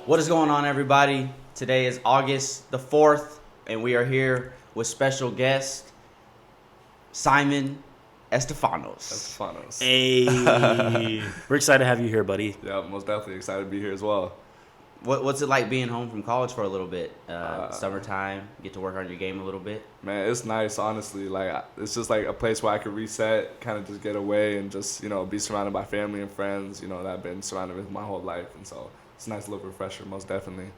What is going on, everybody? Today is August the 4th, and we are here with special guest Simon Estifanos. Estifanos. Hey, we're excited to have you here, buddy. Yeah, most definitely excited to be here as well. What's it like being home from college for a little bit? Summertime, get to work on your game a little bit. Man, it's nice, honestly. It's just like a place where I could reset, kind of just get away and just, be surrounded by family and friends, that I've been surrounded with my whole life. And so it's a nice little refresher, most definitely.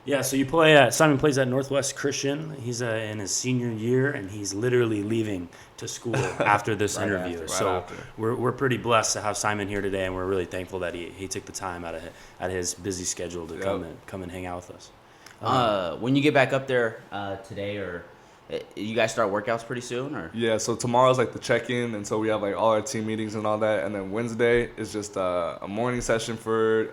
Yeah, so you play. Simon plays at Northwest Christian. He's in his senior year, and he's literally leaving to school after this interview. After. We're pretty blessed to have Simon here today, and we're really thankful that he took the time out of his busy schedule to come and hang out with us. When you get back up there today, or you guys start workouts pretty soon, or? Yeah, so tomorrow's like the check-in, and so we have like all our team meetings and all that, and then Wednesday is just a morning session for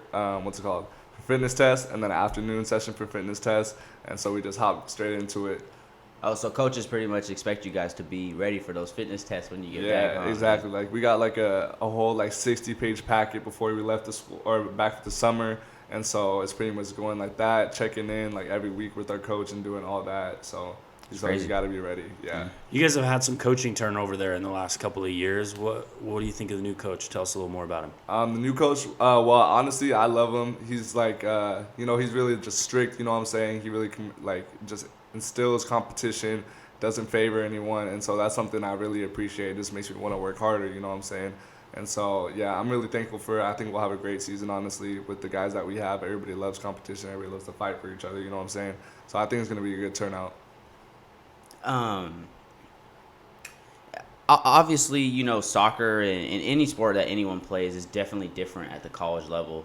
fitness test, and then an afternoon session for fitness test, and so we just hop straight into it. Oh, so coaches pretty much expect you guys to be ready for those fitness tests when you get back. Yeah, exactly. Like we got like a whole like 60-page packet before we left the school or back for the summer, and so it's pretty much going like that, checking in like every week with our coach and doing all that. So you got to be ready. Yeah. You guys have had some coaching turnover there in the last couple of years. What do you think of the new coach? Tell us a little more about him. The new coach, well, honestly, I love him. He's like, he's really just strict. You know what I'm saying? He really just instills competition, doesn't favor anyone, and so that's something I really appreciate. It just makes me want to work harder. You know what I'm saying? And so, yeah, I'm really thankful for it. I think we'll have a great season, honestly, with the guys that we have. Everybody loves competition. Everybody loves to fight for each other. You know what I'm saying? So I think it's going to be a good turnout. Obviously, soccer and any sport that anyone plays is definitely different at the college level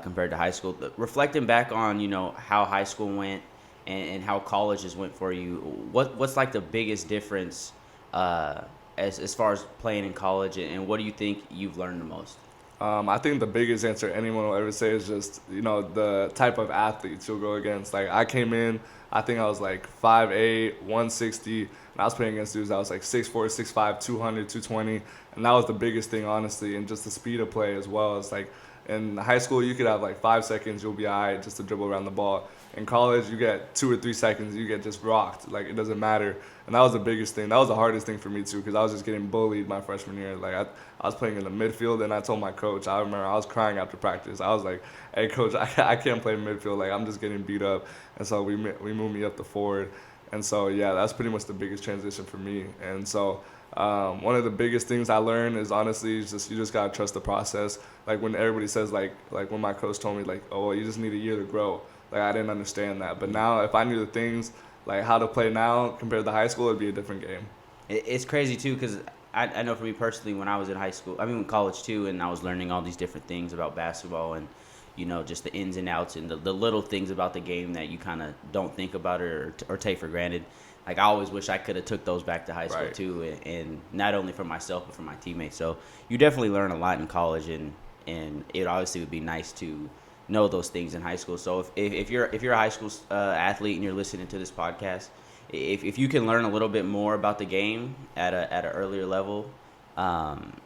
compared to high school. Reflecting back on, how high school went and how colleges went for you, what's like the biggest difference as far as playing in college, and what do you think you've learned the most? I think the biggest answer anyone will ever say is just, the type of athletes you'll go against. Like, I came in, I think I was like 5'8", 160, and I was playing against dudes that was like 6'4", 6'5", 200, 220, and that was the biggest thing, honestly, and just the speed of play as well. It's like, in high school, you could have like 5 seconds, you'll be all right just to dribble around the ball. In college, you get 2 or 3 seconds, you get just rocked. Like, it doesn't matter. And that was the biggest thing. That was the hardest thing for me, too, because I was just getting bullied my freshman year. Like, I was playing in the midfield, and I told my coach, I remember I was crying after practice. I was like, hey, coach, I can't play midfield. Like, I'm just getting beat up. And so we moved me up to forward. And so, yeah, that's pretty much the biggest transition for me. And so one of the biggest things I learned is, honestly, you just got to trust the process. Like, when everybody says, like when my coach told me, like, oh, well, you just need a year to grow. Like, I didn't understand that. But now, if I knew the things, like how to play now compared to high school, it'd be a different game. It's crazy, too, because I know for me personally, when I was in high school, in college, too, and I was learning all these different things about basketball and, just the ins and outs and the little things about the game that you kind of don't think about or take for granted. Like, I always wish I could have took those back to high school, too, and not only for myself but for my teammates. So you definitely learn a lot in college, and it obviously would be nice to know those things in high school. So if you're a high school athlete and you're listening to this podcast, if you can learn a little bit more about the game at an earlier level,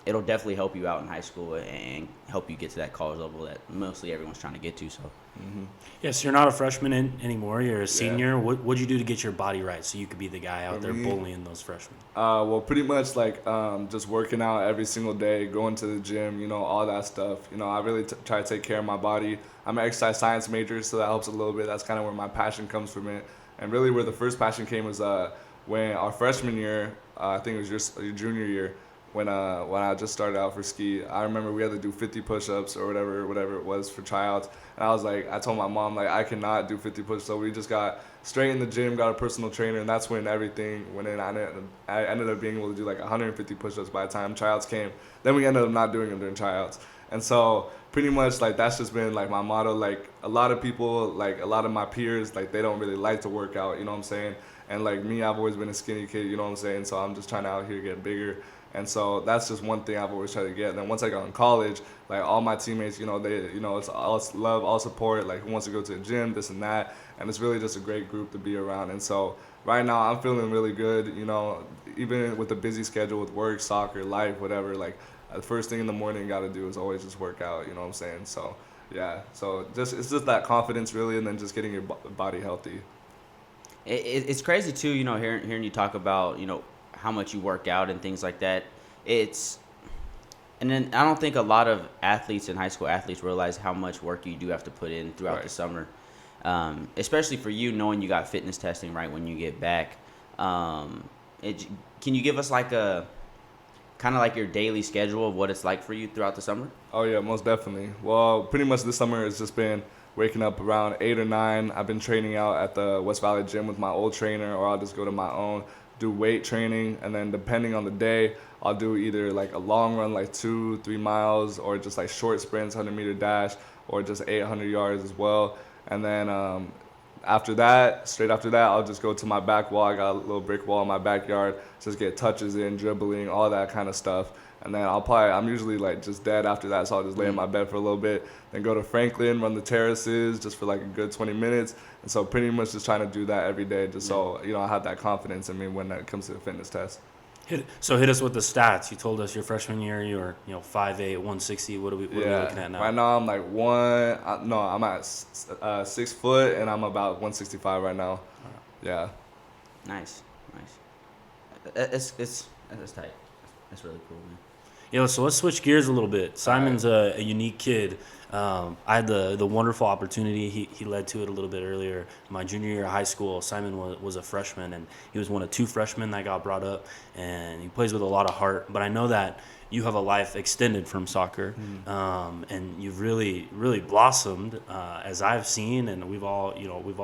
it'll definitely help you out in high school and help you get to that college level that mostly everyone's trying to get to. So. Mm-hmm. Yeah, so you're not a freshman anymore. You're a senior. Yeah. What'd you do to get your body right so you could be the guy out there bullying those freshmen? Well, pretty much like just working out every single day, going to the gym, all that stuff. I really try to take care of my body. I'm an exercise science major, so that helps a little bit. That's kind of where my passion comes from it. And really where the first passion came was when our freshman year, I think it was your junior year, when I just started out for ski. I remember we had to do 50 push-ups or whatever it was for tryouts. And I told my mom, like, I cannot do 50 push-ups. So we just got straight in the gym, got a personal trainer, and that's when everything went in. I ended up being able to do like 150 push-ups by the time tryouts came. Then we ended up not doing them during tryouts. And so pretty much like that's just been like my motto. Like a lot of people, like a lot of my peers, like they don't really like to work out, you know what I'm saying? And like me, I've always been a skinny kid, you know what I'm saying? So I'm just trying to out here get bigger. And so that's just one thing I've always tried to get. And then once I got in college, like all my teammates, it's all love, all support, like who wants to go to the gym, this and that. And it's really just a great group to be around. And so right now I'm feeling really good, even with the busy schedule with work, soccer, life, whatever, like the first thing in the morning got to do is always just work out, you know what I'm saying? So Yeah, so it's just that confidence really, and then just getting your body healthy. It's crazy too, hearing you talk about, how much you work out and things like that. It's And then I don't think a lot of athletes and high school athletes realize how much work you do have to put in throughout the Right. summer, especially for you knowing you got fitness testing right when you get back. Um, can you give us like a kind of like your daily schedule of what it's like for you throughout the summer? Oh yeah, most definitely. Well, pretty much this summer has just been waking up around 8 or 9. I've been training out at the West Valley gym with my old trainer, or I'll just go to my own, do weight training, and then depending on the day, I'll do either like a long run, like 2-3 miles, or just like short sprints, 100-meter dash, or just 800 yards as well. And then straight after that, I'll just go to my back wall. I got a little brick wall in my backyard, just get touches in, dribbling, all that kind of stuff. And then I'm usually like just dead after that, so I'll just lay in my bed for a little bit, then go to Franklin, run the terraces just for like a good 20 minutes. And so pretty much just trying to do that every day, just so, I have that confidence in me when it comes to the fitness test. Hit us with the stats. You told us your freshman year you were 5'8", 160. What are we looking at now? Right now I'm like I'm at 6 foot, and I'm about 165 right now. Yeah. Nice. That's tight. That's really cool, man. So let's switch gears a little bit. Simon's a unique kid. I had the wonderful opportunity. He led to it a little bit earlier. My junior year of high school, Simon was a freshman, and he was one of 2 freshmen that got brought up, and he plays with a lot of heart. But I know that you have a life extended from soccer, and you've really, really blossomed, as I've seen, and we've all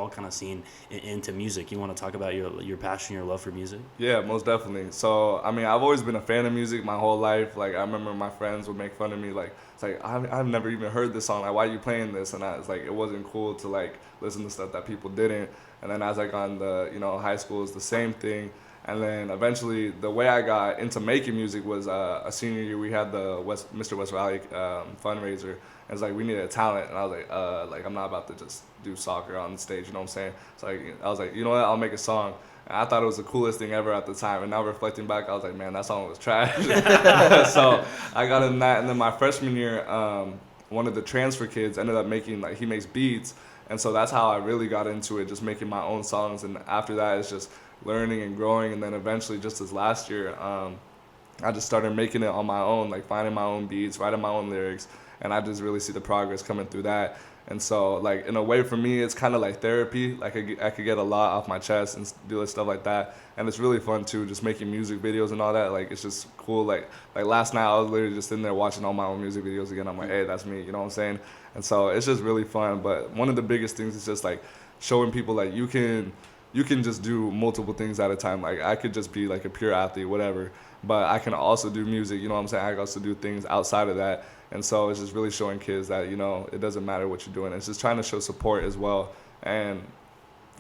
kind of seen into music. You want to talk about your passion, your love for music? Yeah, most definitely. So, I've always been a fan of music my whole life. Like, I remember my friends would make fun of me, like, it's like, I've never even heard this song. Like, why are you playing this? And I was like, it wasn't cool to, like, listen to stuff that people didn't. And then as I got into, high school, it's the same thing. And then eventually, the way I got into making music was a senior year. We had the Mr. West Valley fundraiser. And it's like, we needed a talent. And I was like, I'm not about to just do soccer on the stage, you know what I'm saying? So I was like, you know what, I'll make a song. And I thought it was the coolest thing ever at the time. And now reflecting back, I was like, man, that song was trash. So I got in that. And then my freshman year, one of the transfer kids ended up he makes beats. And so that's how I really got into it, just making my own songs. And after that, it's just learning and growing. And then eventually, just this last year, I just started making it on my own, like finding my own beats, writing my own lyrics. And I just really see the progress coming through that. And so, like, in a way, for me, it's kind of like therapy. Like, I could get a lot off my chest and do stuff like that. And it's really fun, too, just making music videos and all that. Like, it's just cool. Like last night, I was literally just sitting there watching all my own music videos again. I'm like, hey, that's me, you know what I'm saying? And so it's just really fun. But one of the biggest things is just, like, showing people, like, you can just do multiple things at a time. Like, I could just be, like, a pure athlete, whatever. But I can also do music, you know what I'm saying? I can also do things outside of that. And so it's just really showing kids that, it doesn't matter what you're doing. It's just trying to show support as well. And,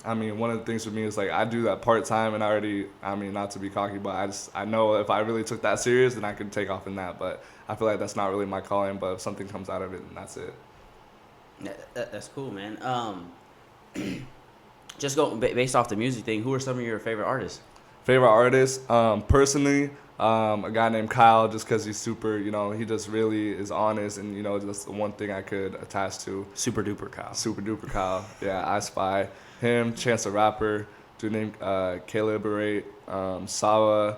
one of the things for me is, like, I do that part-time, and not to be cocky, but I know if I really took that serious, then I could take off in that. But I feel like that's not really my calling, but if something comes out of it, then that's it. That's cool, man. Just based off the music thing, who are some of your favorite artists? Favorite artist, personally, a guy named Kyle, just because he's super, he just really is honest, and, just the one thing I could attach to. Super duper Kyle. Yeah, I Spy. Him, Chance the Rapper, dude named Caleb Berate, Sawa.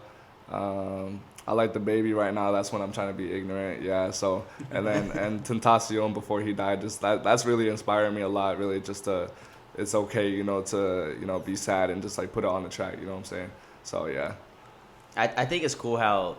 I like the Baby right now. That's when I'm trying to be ignorant. Yeah, so, and then, and Tentacion before he died, just that's really inspired me a lot, really, just to, it's okay, to, be sad and just, like, put it on the track, you know what I'm saying? So, yeah. I think it's cool how,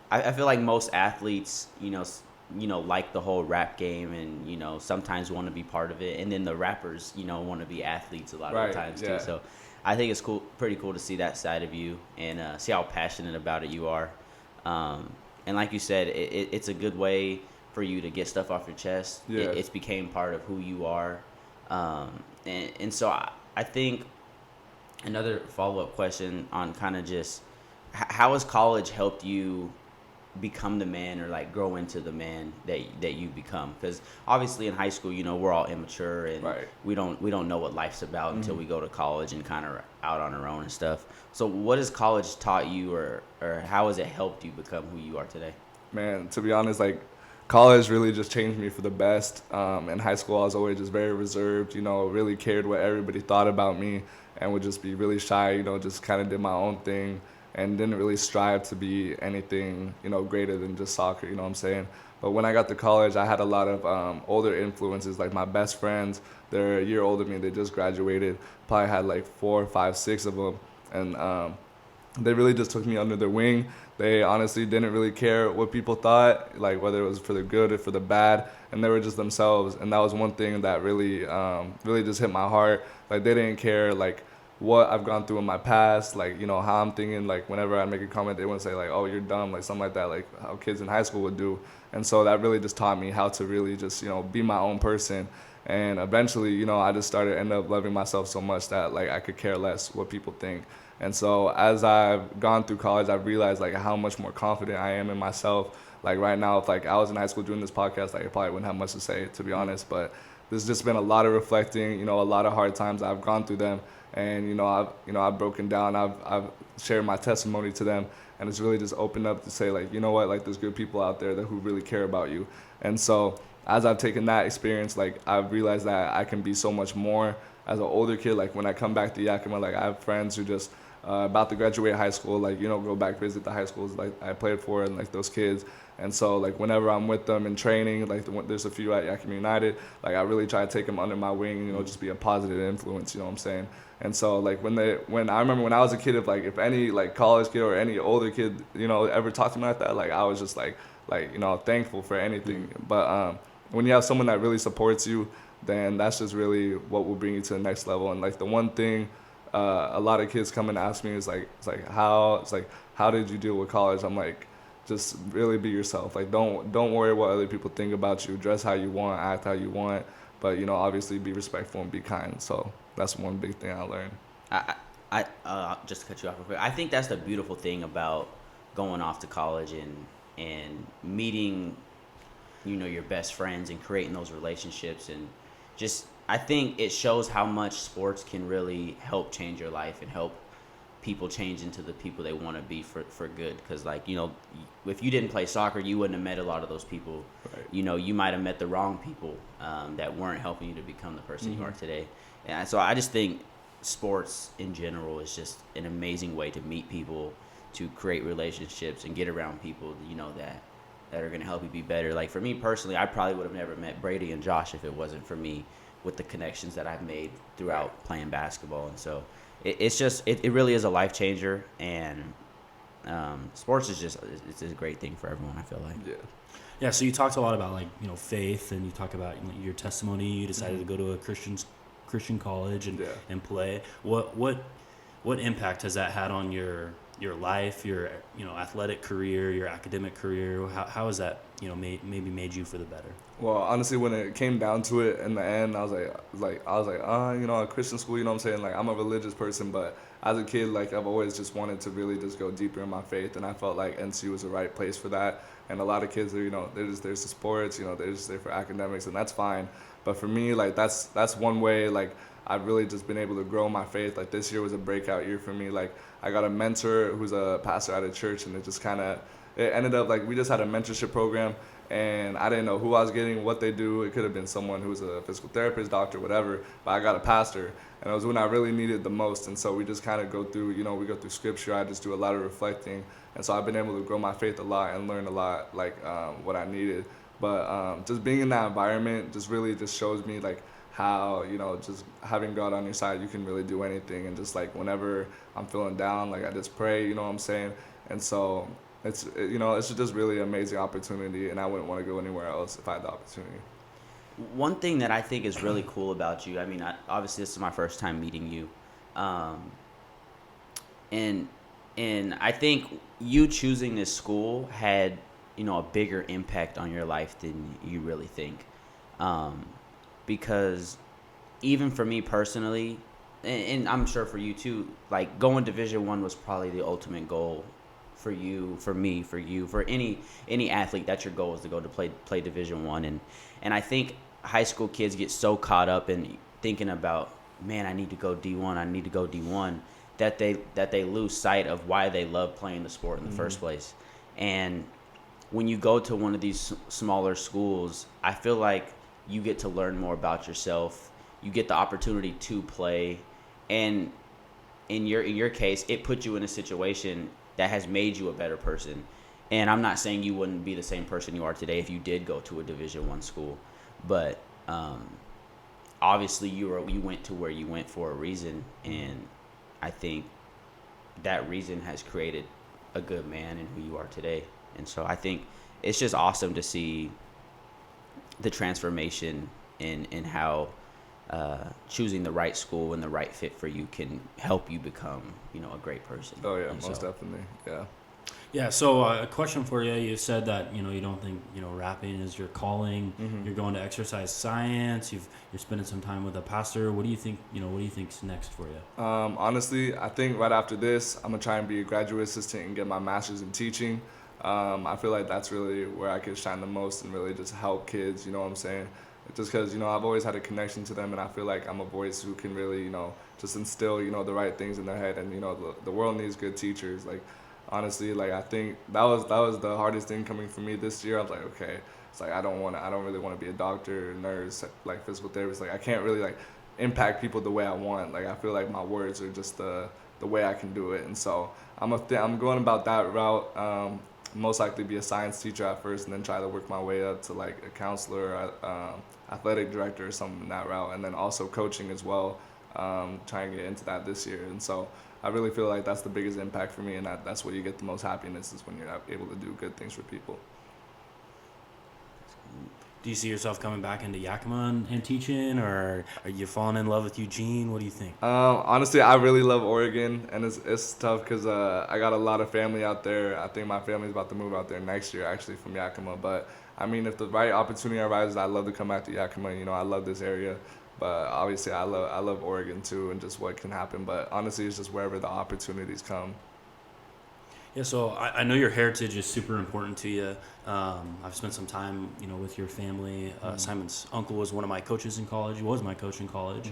I feel like most athletes, like the whole rap game and, sometimes want to be part of it. And then the rappers, want to be athletes a lot of the times too. So I think it's pretty cool to see that side of you and see how passionate about it you are. And like you said, it's a good way for you to get stuff off your chest. Yeah. It's became part of who you are. And so I think another follow-up question on kind of just how has college helped you become the man or like grow into the man that you become? Because obviously in high school, we're all immature and we don't know what life's about until we go to college and kind of out on our own and stuff. So what has college taught you or how has it helped you become who you are today? Man, to be honest, like, college really just changed me for the best. In high school, I was always just very reserved, really cared what everybody thought about me and would just be really shy, just kind of did my own thing and didn't really strive to be anything, greater than just soccer, you know what I'm saying? But when I got to college, I had a lot of older influences, like my best friends. They're a year older than me. They just graduated. Probably had like 4, 5, 6 of them. And they really just took me under their wing. They honestly didn't really care what people thought, like whether it was for the good or for the bad, and they were just themselves. And that was one thing that really, really just hit my heart. Like they didn't care like what I've gone through in my past, like how I'm thinking. Like whenever I make a comment, they wouldn't say like, "Oh, you're dumb," like something like that, like how kids in high school would do. And so that really just taught me how to really just be my own person. And eventually, I just end up loving myself so much that like I could care less what people think. And so as I've gone through college, I've realized like how much more confident I am in myself. Like right now, if like I was in high school doing this podcast, like I probably wouldn't have much to say, to be honest. But there's just been a lot of reflecting, a lot of hard times. I've gone through them, and I've broken down. I've shared my testimony to them, and it's really just opened up to say like, what, like there's good people out there who really care about you. And so as I've taken that experience, like I've realized that I can be so much more as an older kid. Like when I come back to Yakima, like I have friends who just about to graduate high school, like go back visit the high schools like I played for and like those kids. And so like whenever I'm with them in training, like there's a few at Yakima United, like I really try to take them under my wing, just be a positive influence, you know what I'm saying? And so like when I remember when I was a kid, if any like college kid or any older kid ever talked to me like that, like I was just like thankful for anything. But when you have someone that really supports you, then that's just really what will bring you to the next level. And like the one thing a lot of kids come and ask me is how did you deal with college? I'm like, just really be yourself. Like don't worry what other people think about you. Dress how you want, act how you want, but obviously be respectful and be kind. So that's one big thing I learned. I just to cut you off real quick. I think that's the beautiful thing about going off to college and meeting your best friends and creating those relationships. And just I think it shows how much sports can really help change your life and help people change into the people they want to be for good. Because if you didn't play soccer, you wouldn't have met a lot of those people. Right. You might have met the wrong people that weren't helping you to become the person you are today. And so I just think sports in general is just an amazing way to meet people, to create relationships and get around people that are going to help you be better. Like for me personally, I probably would have never met Brady and Josh if it wasn't for me with the connections that I've made throughout playing basketball. And so it really is a life changer. And sports is it's a great thing for everyone, I feel like. Yeah. So you talked a lot about faith, and you talk about your testimony. You decided to go to a Christian college and play. What impact has that had on your life, your athletic career, your academic career? How has that made you for the better? Well, honestly, when it came down to it in the end, I was like a Christian school, you know what I'm saying? Like I'm a religious person, but as a kid, like I've always just wanted to really just go deeper in my faith, and I felt like NC was the right place for that. And a lot of kids are, they're just there for sports, they're just there for academics, and that's fine. But for me, like that's one way, like I've really just been able to grow my faith. Like this year was a breakout year for me. Like I got a mentor who's a pastor at a church, and it ended up like we just had a mentorship program, and I didn't know who I was getting, what they do. It could have been someone who's a physical therapist, doctor, whatever, but I got a pastor, and it was when I really needed the most. And so we just kind of go through, we go through scripture. I just do a lot of reflecting, and so I've been able to grow my faith a lot and learn a lot, like what I needed. But just being in that environment just really just shows me like how, just having God on your side, you can really do anything. And just like whenever I'm feeling down, like I just pray, you know what I'm saying? And so it's just really an amazing opportunity, and I wouldn't want to go anywhere else if I had the opportunity. One thing that I think is really cool about you, I mean, obviously this is my first time meeting you, and I think you choosing this school had, a bigger impact on your life than you really think, because even for me personally, and I'm sure for you too, like going Division I was probably the ultimate goal for you, for me, for you, for any athlete. That's your goal, is to go to play Division I. And I think high school kids get so caught up in thinking about, man, I need to go D1, that they lose sight of why they love playing the sport in the first place. And when you go to one of these smaller schools, I feel like you get to learn more about yourself. You get the opportunity to play, and in your case, it put you in a situation that has made you a better person. And I'm not saying you wouldn't be the same person you are today if you did go to a Division I school, but obviously you went to where you went for a reason, and I think that reason has created a good man in who you are today. And so I think it's just awesome to see the transformation in how choosing the right school and the right fit for you can help you become, a great person. Oh yeah, And most so, definitely. Yeah. Yeah. So a question for you. You said that you don't think rapping is your calling. Mm-hmm. You're going to exercise science. You're spending some time with a pastor. What do you think? What do you think's next for you? Honestly, I think right after this, I'm gonna try and be a graduate assistant and get my master's in teaching. I feel like that's really where I could shine the most and really just help kids. You know what I'm saying? Just because I've always had a connection to them, and I feel like I'm a voice who can really just instill the right things in their head. And the world needs good teachers. Like honestly, like I think that was the hardest thing coming for me this year. I was like, okay, it's like I don't really want to be a doctor, nurse, like physical therapist. Like I can't really like impact people the way I want. Like I feel like my words are just the way I can do it. And so I'm going about that route. Most likely be a science teacher at first, and then try to work my way up to like a counselor, athletic director, or something in that route, and then also coaching as well. Try and get into that this year. And so I really feel like that's the biggest impact for me, and that's where you get the most happiness, is when you're able to do good things for people. Do you see yourself coming back into Yakima and teaching, or are you falling in love with Eugene? What do you think? Honestly, I really love Oregon, and it's tough because I got a lot of family out there. I think my family's about to move out there next year, actually, from Yakima. But I mean, if the right opportunity arises, I'd love to come back to Yakima. I love this area, but obviously, I love Oregon too, and just what can happen. But honestly, it's just wherever the opportunities come. Yeah, so I know your heritage is super important to you. I've spent some time, with your family. Simon's uncle was one of my coaches in college. He was my coach in college.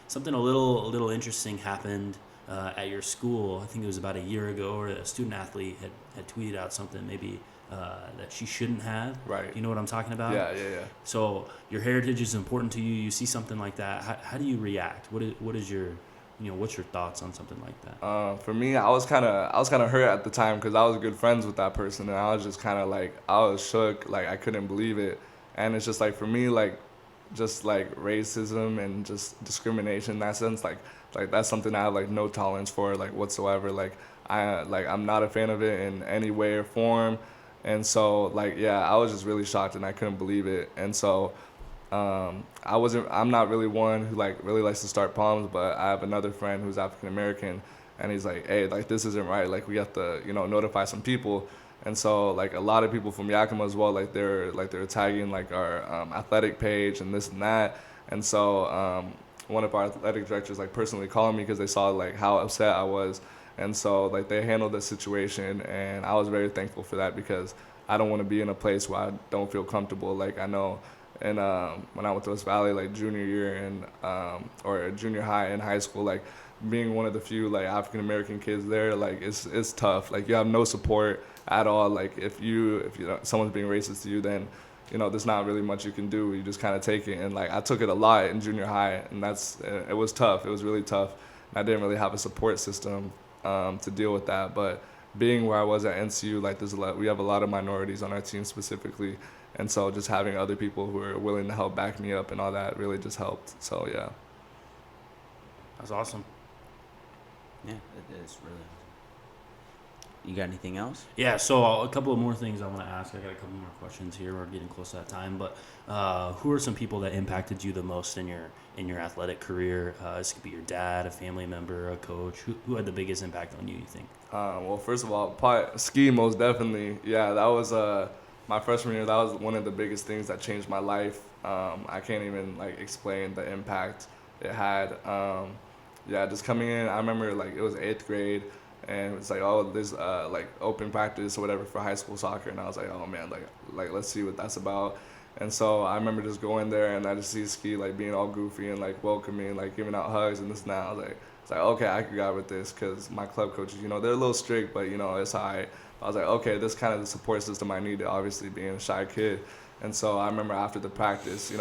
Something a little interesting happened at your school. I think it was about a year ago, or a student athlete had tweeted out something maybe that she shouldn't have. Right. You know what I'm talking about? Yeah. So your heritage is important to you. You see something like that. How do you react? What is your what's your thoughts on something like that? For me, I was kind of hurt at the time because I was good friends with that person, and I was just kind of like, I was shook, like I couldn't believe it. And it's just like, for me, like just like racism and just discrimination in that sense, like that's something I have like no tolerance for, like whatsoever. I'm not a fan of it in any way or form. And so like, yeah, I was just really shocked, and I couldn't believe it. And so I'm not really one who like really likes to start problems, but I have another friend who's African American, and he's like, hey, like this isn't right. Like we have to, notify some people. And so like a lot of people from Yakima as well, like they're tagging like our athletic page and this and that. And so one of our athletic directors like personally called me because they saw like how upset I was. And so like they handled the situation, and I was very thankful for that, because I don't want to be in a place where I don't feel comfortable. Like I know. And when I went to West Valley, like junior year and or junior high and high school, like being one of the few like African American kids there, like it's tough. Like you have no support at all. Like if someone's being racist to you, then there's not really much you can do. You just kind of take it. And like I took it a lot in junior high, and it was tough. It was really tough. And I didn't really have a support system to deal with that. But being where I was at NCU, like we have a lot of minorities on our team specifically. And so just having other people who are willing to help back me up and all that really just helped. So, yeah. That's awesome. Yeah, it is really. You got anything else? Yeah, so a couple of more things I want to ask. I got a couple more questions here. We're getting close to that time. But who are some people that impacted you the most in your athletic career? This could be your dad, a family member, a coach. Who had the biggest impact on you think? Well, first of all, ski most definitely. Yeah, that was my freshman year. That was one of the biggest things that changed my life. I can't even like explain the impact it had. Yeah, just coming in, I remember like it was 8th grade, and it's like, oh, there's like open practice or whatever for high school soccer, and I was like, oh man, like let's see what that's about. And so I remember just going there, and I just see Ski like being all goofy and like welcoming, like giving out hugs and this and that. I was like, it's like, okay, I could go with this, because my club coaches, they're a little strict, but it's all right. I was like, okay, this kind of the support system I needed, obviously being a shy kid. And so I remember after the practice,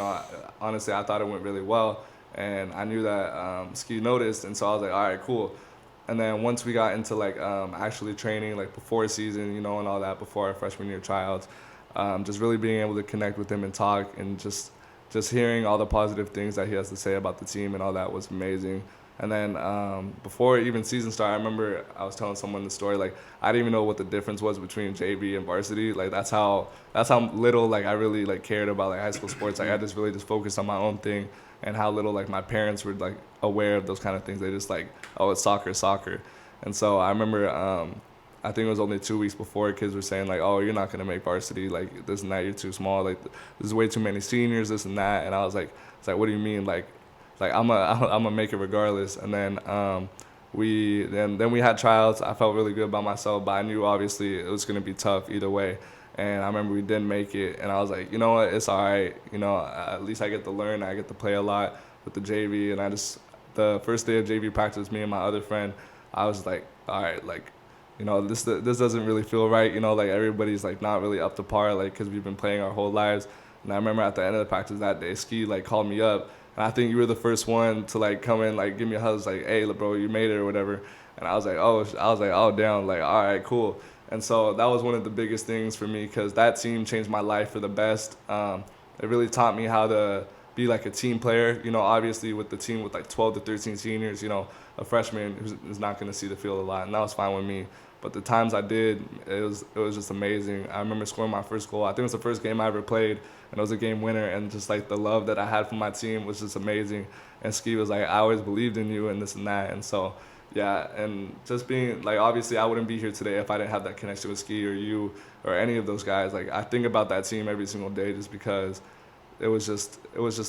honestly, I thought it went really well. And I knew that Ski noticed. And so I was like, all right, cool. And then once we got into like actually training, like before season, and all that, before our freshman year tryouts, just really being able to connect with him and talk and just hearing all the positive things that he has to say about the team and all that was amazing. And then before even season started, I remember I was telling someone the story. Like I didn't even know what the difference was between JV and varsity. Like that's how little like I really like cared about like high school sports. Like I just really just focused on my own thing, and how little like my parents were like aware of those kind of things. They just like, oh, it's soccer, soccer. And so I remember I think it was only 2 weeks before kids were saying like, oh, you're not gonna make varsity, like this and that, you're too small, like there's way too many seniors, this and that. And I was like, it's like, what do you mean, like I'm gonna make it regardless. And then then we had tryouts. I felt really good about myself, but I knew obviously it was gonna be tough either way. And I remember we didn't make it, and I was like, you know what, it's all right. At least I get to learn. I get to play a lot with the JV. And the first day of JV practice, me and my other friend, I was like, all right, like, this doesn't really feel right. Like everybody's like not really up to par, like because we've been playing our whole lives. And I remember at the end of the practice that day, Ski like called me up. And I think you were the first one to like come in, like give me a hug, like, hey, bro, you made it or whatever. And I was like, oh, damn, like, all right, cool. And so that was one of the biggest things for me, because that team changed my life for the best. It really taught me how to be like a team player. Obviously with the team with like 12 to 13 seniors, a freshman is not going to see the field a lot, and that was fine with me. But the times I did, it was just amazing. I remember scoring my first goal. I think it was the first game I ever played, and it was a game winner. And just like the love that I had for my team was just amazing. And Ski was like, I always believed in you and this and that. And so, yeah, and just being like, obviously I wouldn't be here today if I didn't have that connection with Ski or you or any of those guys. Like I think about that team every single day, just because it was just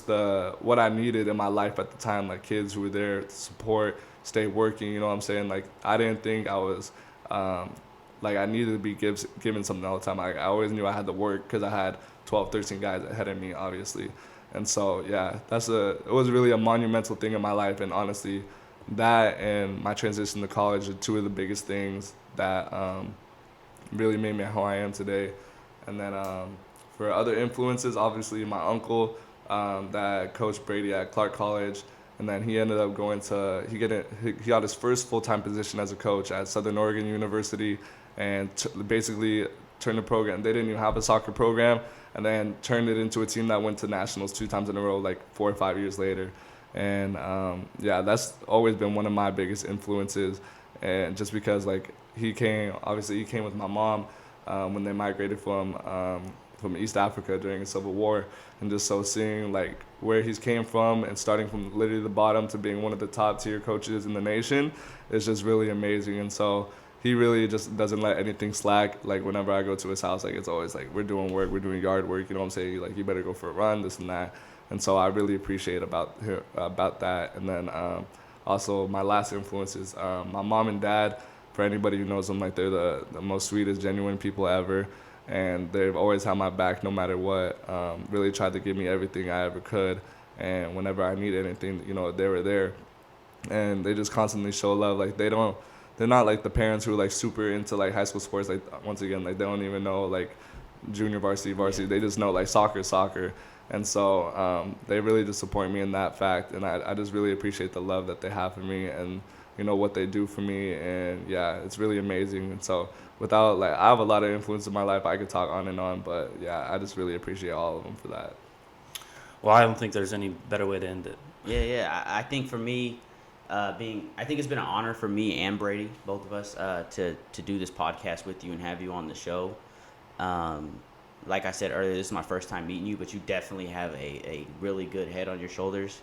what I needed in my life at the time. Like kids who were there to support, stay working. You know what I'm saying? Like I didn't think I was. Like I needed to be given something all the time. I always knew I had to work, because I had 12, 13 guys ahead of me, obviously. And so, yeah, it was really a monumental thing in my life. And honestly, that and my transition to college are two of the biggest things that really made me who I am today. And then for other influences, obviously my uncle that coached Brady at Clark College. And then he ended up he got his first full-time position as a coach at Southern Oregon University, and basically turned the program. They didn't even have a soccer program, and then turned it into a team that went to nationals 2 times in a row, like 4 or 5 years later. And that's always been one of my biggest influences. And just because like he came with my mom when they migrated from East Africa during the Civil War, and just so seeing like where he's came from and starting from literally the bottom to being one of the top tier coaches in the nation is just really amazing. And so he really just doesn't let anything slack. Like whenever I go to his house, like it's always like we're doing work, we're doing yard work, you know what I'm saying? Like you better go for a run, this and that. And so I really appreciate about that. And then also my last influences, my mom and dad. For anybody who knows them, like they're the most sweetest, genuine people ever. And they've always had my back no matter what. Really tried to give me everything I ever could, and whenever I need anything, they were there. And they just constantly show love. Like they're not like the parents who are like super into like high school sports. Like once again, like they don't even know like junior varsity. Yeah. They just know like soccer. And so they really just support me in that fact, and I just really appreciate the love that they have for me, and what they do for me. And yeah, it's really amazing. And so without like, I have a lot of influence in my life. I could talk on and on, but yeah, I just really appreciate all of them for that. Well, I don't think there's any better way to end it. Yeah. I think for me, I think it's been an honor for me and Brady, both of us, to do this podcast with you and have you on the show. Like I said earlier, this is my first time meeting you, but you definitely have a really good head on your shoulders.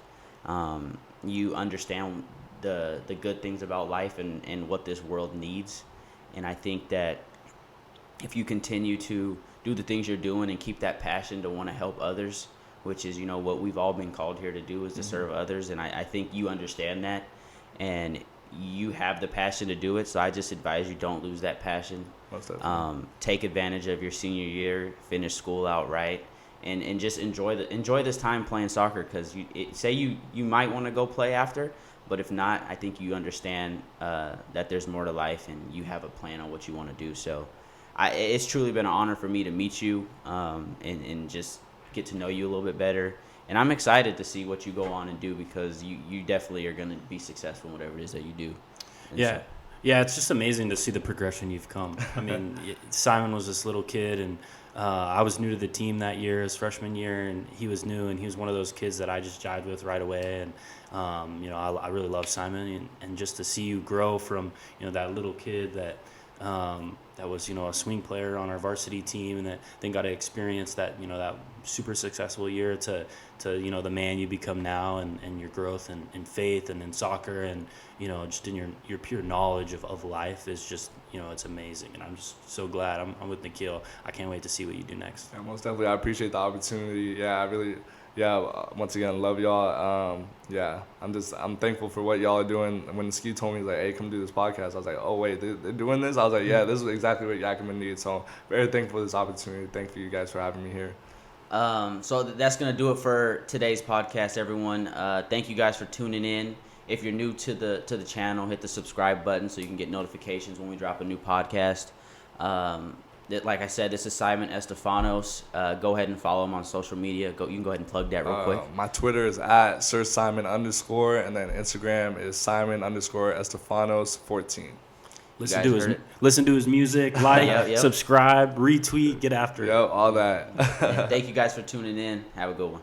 You understand the good things about life and what this world needs. And I think that if you continue to do the things you're doing and keep that passion to want to help others, which is, what we've all been called here to do, is to serve others. And I think you understand that, and you have the passion to do it. So I just advise you, don't lose that passion. Take advantage of your senior year, finish school out right, and just enjoy this time playing soccer, because you might want to go play after. But if not, I think you understand that there's more to life, and you have a plan on what you want to do. So it's truly been an honor for me to meet you, and just get to know you a little bit better. And I'm excited to see what you go on and do, because you definitely are going to be successful in whatever it is that you do. And Yeah. so- Yeah, it's just amazing to see the progression you've come. I mean, Simon was this little kid, and I was new to the team that year, his freshman year, and he was new, and he was one of those kids that I just jived with right away. And, I really love Simon, and just to see you grow from, that little kid that was, a swing player on our varsity team, and that then got to experience that, that super successful year to the man you become now, and your growth and faith and in soccer, and, just in your pure knowledge of life is just, it's amazing. And I'm just so glad I'm with Nikhil. I can't wait to see what you do next. Yeah, most definitely. I appreciate the opportunity. Yeah, I really, once again, love y'all. I'm thankful for what y'all are doing. When Ski told me, like, hey, come do this podcast, I was like, oh, wait, they're doing this? I was like, yeah, this is exactly what Yakima needs. So very thankful for this opportunity. Thank you guys for having me here. So that's going to do it for today's podcast, everyone. Thank you guys for tuning in. If you're new to the channel, hit the subscribe button so you can get notifications when we drop a new podcast. Like I said, this is Simon Estifanos. Go ahead and follow him on social media. You can go ahead and plug that real quick. My Twitter is at SirSimon_, and then Instagram is Simon_Estifanos14. Listen to his music, like, subscribe, retweet, get after it. Yep, all that. And thank you guys for tuning in. Have a good one.